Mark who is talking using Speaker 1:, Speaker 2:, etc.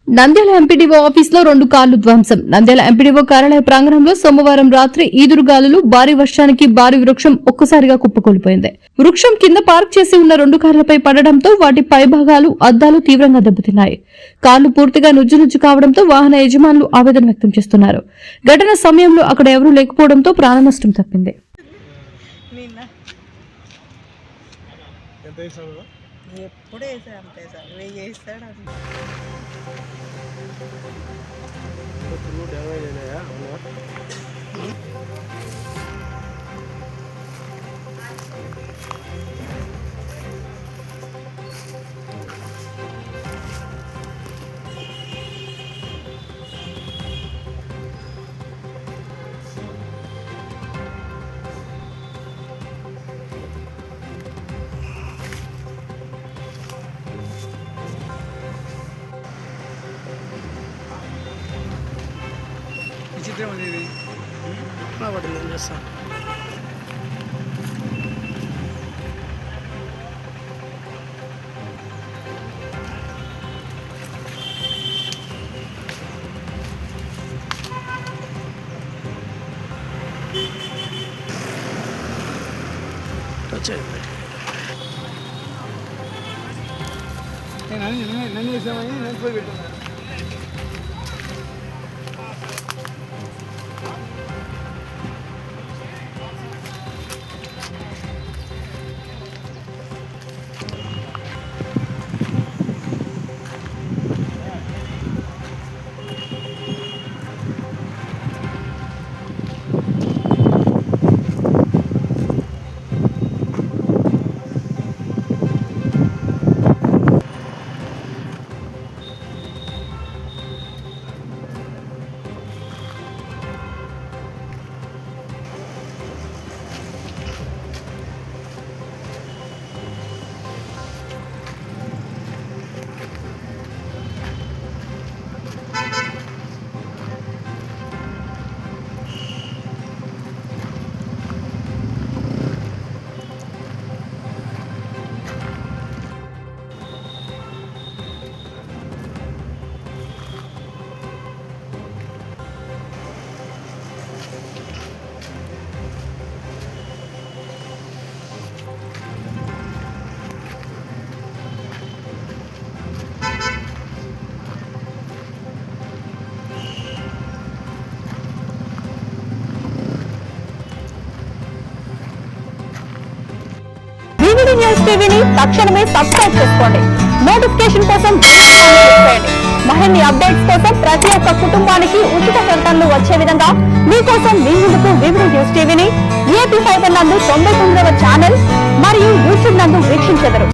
Speaker 1: Nandyal MPDO ఆఫీసులో 2 కార్లు ధ్వంసం. నంద్యాల ఎంపీడీఓ కార్యాలయ ప్రాంగణంలో సోమవారం రాత్రి ఈదురుగాలులు, భారీ వర్షానికి భారీ వృక్షం ఒక్కసారిగా కుప్పకూలిపోయింది. వృక్షం కింద పార్క్ చేసి ఉన్న 2 కార్లపై పడడంతో వాటి పైభాగాలు, అద్దాలు తీవ్రంగా దెబ్బతిన్నాయి. కార్లు పూర్తిగా నుజ్జునుజ్జు కావడంతో వాహన యజమానులు ఆవేదన వ్యక్తం చేస్తున్నారు. ఘటన సమయంలో అక్కడ ఎవరూ లేకపోవడంతో ప్రాణ నష్టం తప్పింది.
Speaker 2: ఎప్పుడే అంతే సార్ వెయ్యి వేస్తాడు
Speaker 3: విచిత్రం అనేది పడింది ఏం చేస్తాం. నన్ను వేసామని నేను పోయి పెట్టున్నాను.
Speaker 1: న్యూస్ టీవీని తక్షణమే సబ్స్క్రైబ్ చేసుకోండి. నోటిఫికేషన్ కోసం మరిన్ని అప్డేట్స్ కోసం ప్రతి ఒక్క కుటుంబానికి ఉచిత ప్రకటనలు వచ్చే విధంగా మీకోసం మీ ముందుకు వివిడి న్యూస్ టీవీని ఏపీ ఫైబర్ నందు 99వ ఛానల్ మరియు యూట్యూబ్ నందు వీక్షించెదరు.